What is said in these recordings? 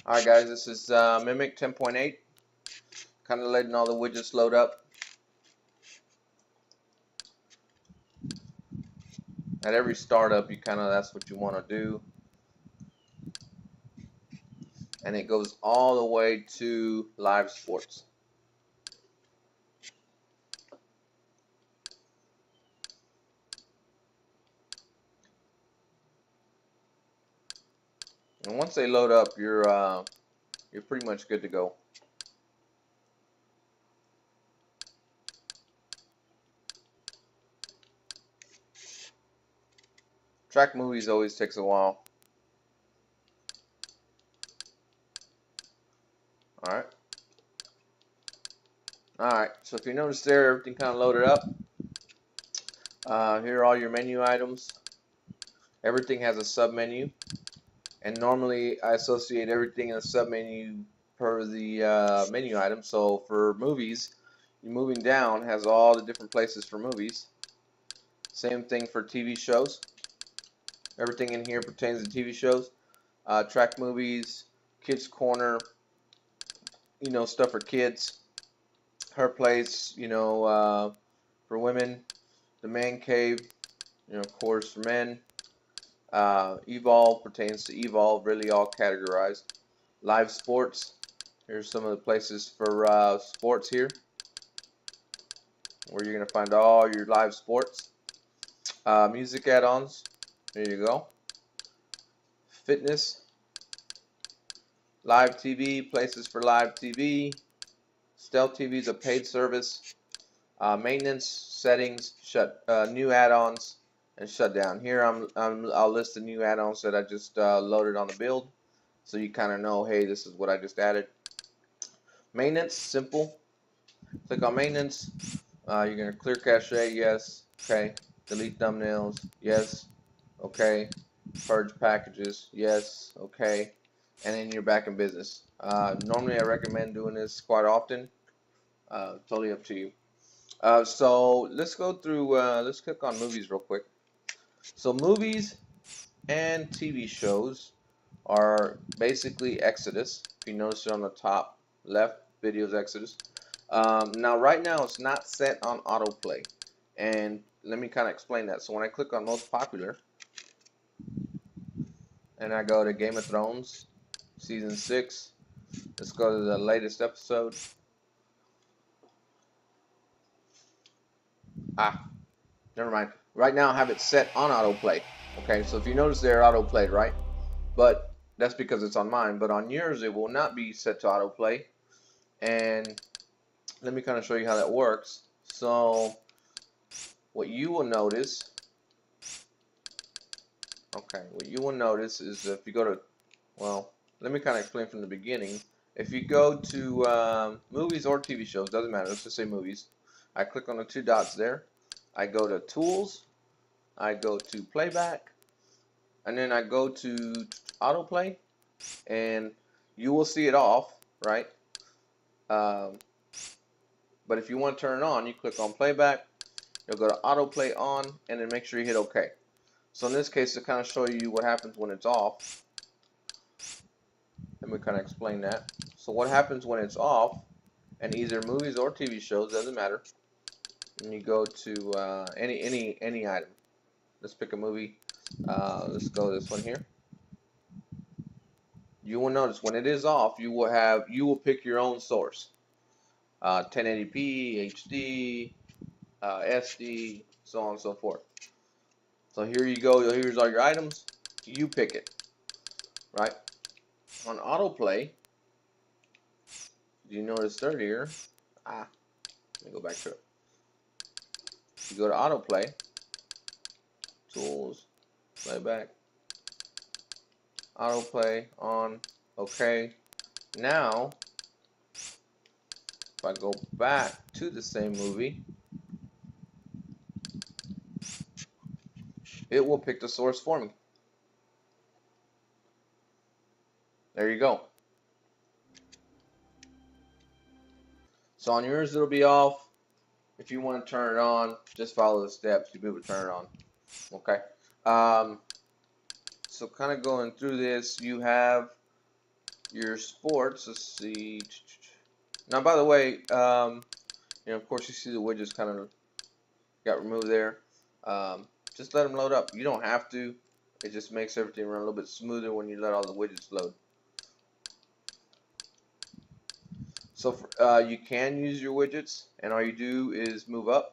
Alright guys, this is Mimic 10.8. Kind of letting all the widgets load up. At every startup, that's what you want to do. And it goes all the way to live sports. And once they load up, you're pretty much good to go. Track movies always takes a while. Alright. Alright, so if you notice there, everything kind of loaded up. Here are all your menu items. Everything has a sub-menu. And normally I associate everything in a sub-menu per the menu item. So for movies, you're moving down has all the different places for movies. Same thing for TV shows. Everything in here pertains to TV shows. Track movies, Kids Corner, stuff for kids. Her Place, for women. The Man Cave, of course, for men. Evolve pertains to Evolve, really all categorized. Live sports, here's some of the places for sports here, where you're going to find all your live sports. Music add-ons, there you go. Fitness, live TV, places for live TV. Stealth TV is a paid service. Maintenance, settings, new add-ons, and shutdown. Here I'll list the new add-ons that I just loaded on the build, so you kind of know, hey, this is what I just added. Maintenance, simple. Click on maintenance. You're going to clear cache, yes, okay. Delete thumbnails, yes, okay. Purge packages, yes, okay. And then you're back in business. Normally I recommend doing this quite often. Totally up to you. So let's go through, let's click on movies real quick. So movies and TV shows are basically Exodus. If you notice it on the top left, videos Exodus. Now right now it's not set on autoplay. And let me kind of explain that. So when I click on most popular, and I go to Game of Thrones, Season 6, let's go to the latest episode. Never mind. Right now I have it set on autoplay. Okay, so if you notice there, autoplayed, right? But that's because it's on mine. But on yours, it will not be set to autoplay. And let me kind of show you how that works. So what you will notice, is if you go to, well, let me kind of explain from the beginning. If you go to movies or TV shows, doesn't matter, let's just say movies. I click on the two dots there. I go to tools, I go to playback, and then I go to autoplay, and you will see it off, right? But if you want to turn it on, you click on playback, you'll go to autoplay on, and then make sure you hit OK. So in this case, to kind of show you what happens when it's off, let me kind of explain that. So what happens when it's off, and either movies or TV shows, doesn't matter, and you go to any item. Let's pick a movie. Let's go this one here. You will notice when it is off, you will pick your own source. 1080p, HD, SD, so on and so forth. So here you go. Here's all your items. You pick it, right? On autoplay, you noticed earlier. Let me go back to it. You go to autoplay, tools, playback, autoplay on, OK. Now, if I go back to the same movie, it will pick the source for me. There you go. So on yours it'll be off. If you want to turn it on, just follow the steps. You'll be able to turn it on. Okay. So kind of going through this, you have your sports. Let's see. Now, by the way, of course, you see the widgets kind of got removed there. Just let them load up. You don't have to. It just makes everything run a little bit smoother when you let all the widgets load. So you can use your widgets, and all you do is move up.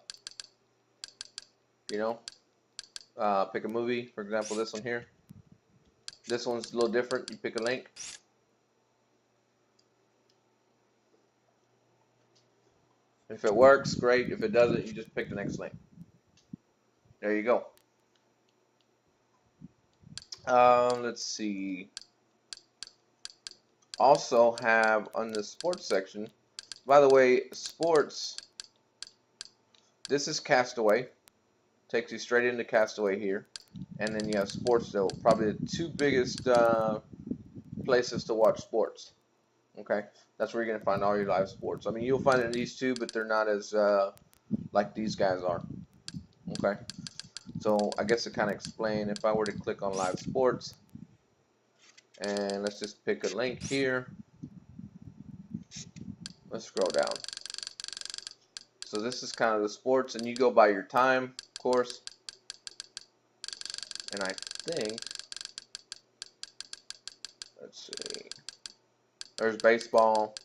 Pick a movie. For example, this one here. This one's a little different. You pick a link. If it works, great. If it doesn't, you just pick the next link. There you go. Let's see. Also have on the sports section. By the way, sports. This is Castaway. Takes you straight into Castaway here, and then you have sports. Though probably the two biggest places to watch sports. Okay, that's where you're gonna find all your live sports. I mean, you'll find it in these two, but they're not as like these guys are. Okay, so I guess to kind of explain, if I were to click on live sports, and let's just pick a link here. Let's scroll down. So this is kind of the sports, and you go by your time, of course. And I think, let's see, there's baseball,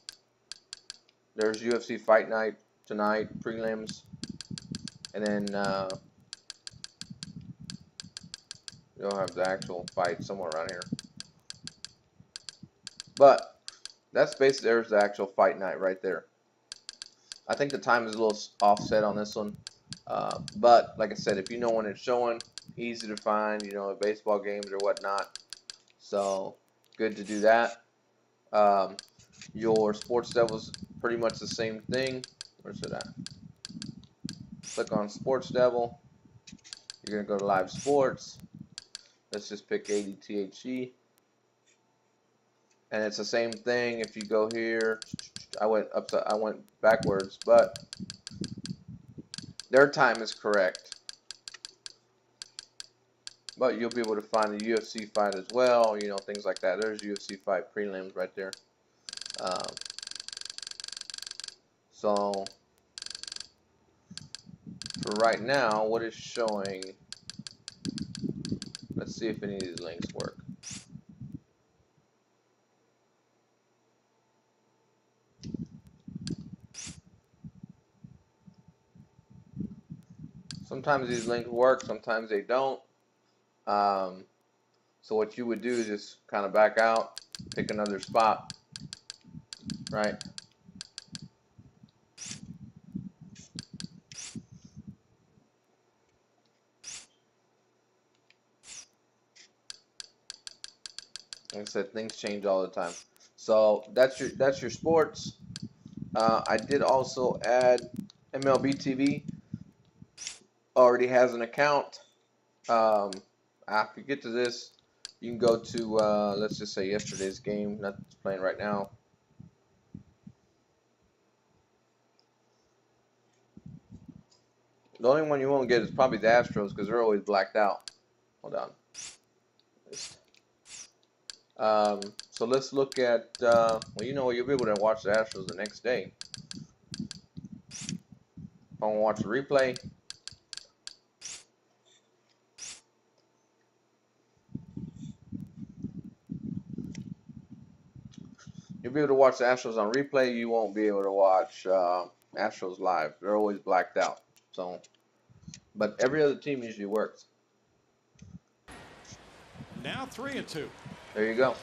there's UFC Fight Night tonight, prelims, and then you'll have the actual fight somewhere around here. But that's basically, there's the actual fight night right there. I think the time is a little offset on this one, but like I said, if you know when it's showing, easy to find, baseball games or whatnot. So good to do that. Your Sports Devil's pretty much the same thing. Where's it at? Click on Sports Devil. You're gonna go to Live Sports. Let's just pick ADTHE. And it's the same thing. If you go here, I went backwards, but their time is correct. But you'll be able to find the UFC fight as well, things like that. There's UFC fight prelims right there. So for right now, what is showing? Let's see if any of these links work. Sometimes these links work, sometimes they don't. So what you would do is just kind of back out, pick another spot, right? Like I said, things change all the time. So that's your sports. I did also add MLB TV. Already has an account. After you get to this, you can go to let's just say yesterday's game, not playing right now. The only one you won't get is probably the Astros because they're always blacked out. Hold on. So let's look at, well, you'll be able to watch the Astros the next day. If I want to watch the replay, you'll be able to watch the Astros on replay. You won't be able to watch Astros live. They're always blacked out. So, but every other team usually works. Now 3-2. There you go.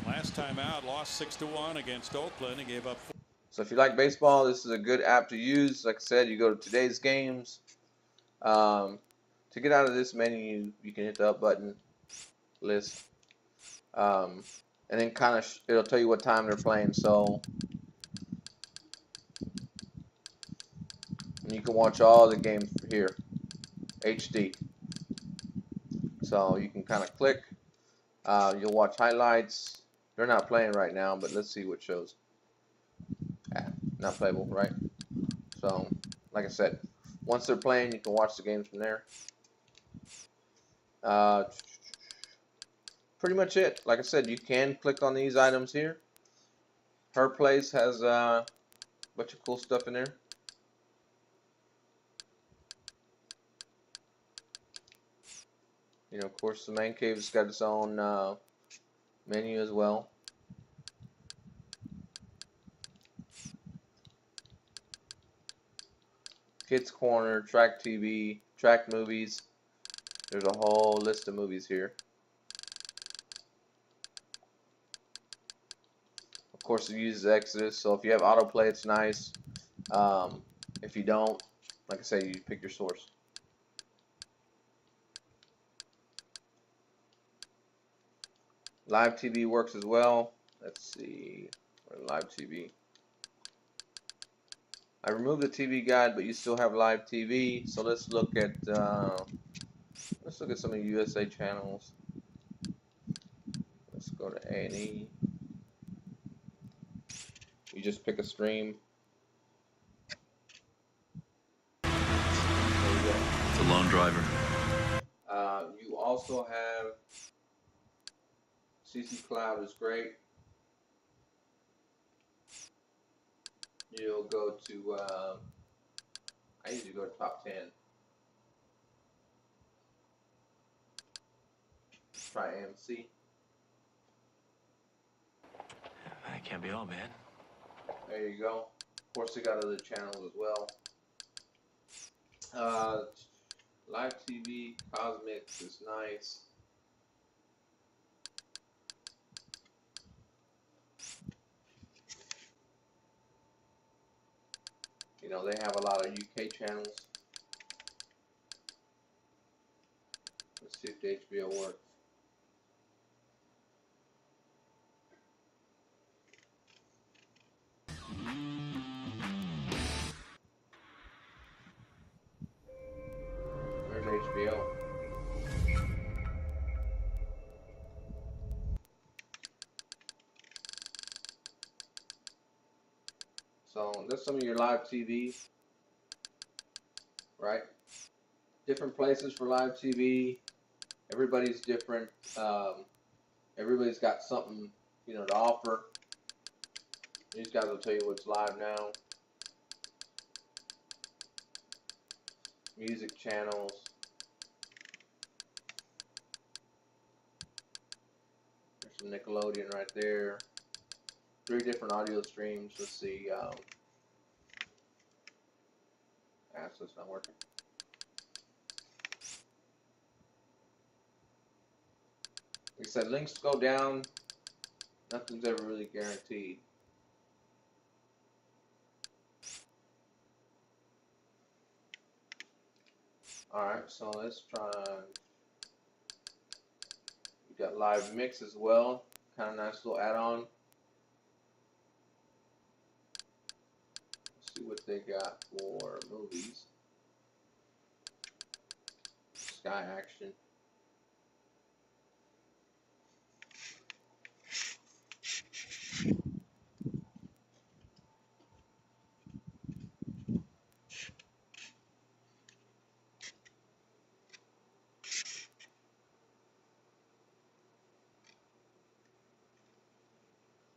Last time out, lost 6-1 against Oakland. He gave up 4. So if you like baseball, this is a good app to use. Like I said, you go to today's games. To get out of this menu, you can hit the up button, list, and then kind of it'll tell you what time they're playing. So and you can watch all the games here, HD. So you can kind of click. You'll watch highlights. They're not playing right now, but let's see what shows. Not playable, right? So, like I said, once they're playing, you can watch the games from there. pretty much it. Like I said, you can click on these items here. Her Place has a bunch of cool stuff in there. You know, of course, the Man Cave's got its own menu as well. Kids Corner, Track TV, Track Movies. There's a whole list of movies here. Of course, it uses Exodus, so if you have autoplay, it's nice. If you don't, like I say, you pick your source. Live TV works as well. Let's see, live TV. I removed the TV guide, but you still have live TV. So let's look at some of the USA channels. Let's go to A&E. You just pick a stream. There you go. The lone driver. You also have CC Cloud is great. You'll go to, I usually go to top 10. Try AMC. That can't be all bad. There you go. Of course, they got other channels as well. Live TV, Cosmix is nice. You know, they have a lot of UK channels. Let's see if the HBO works. There's HBO. So that's some of your live TV, right? Different places for live TV. Everybody's different. Everybody's got something, you know, to offer. These guys will tell you what's live now. Music channels. There's some Nickelodeon right there. 3 different audio streams. Let's see. So it's not working. Like I said, links go down. Nothing's ever really guaranteed. Alright, so let's try. We got live mix as well. Kind of nice little add-on. Let's see what they got for movies. Sky Action.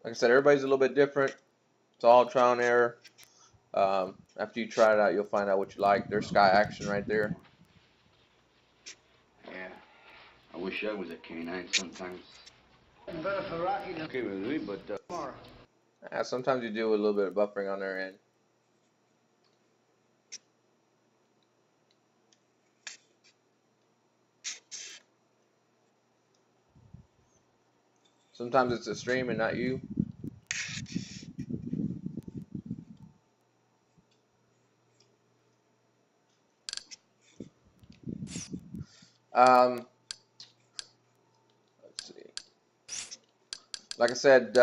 Like I said, everybody's a little bit different. It's all trial and error. After you try it out, you'll find out what you like. There's Sky Action right there. Yeah, I wish I was a canine sometimes. Better for Rocky than okay with me, but Sometimes you do a little bit of buffering on their end. Sometimes it's a stream and not you. Let's see. Like I said,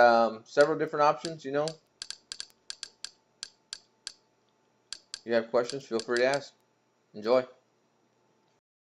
several different options, you know. If you have questions, feel free to ask. Enjoy.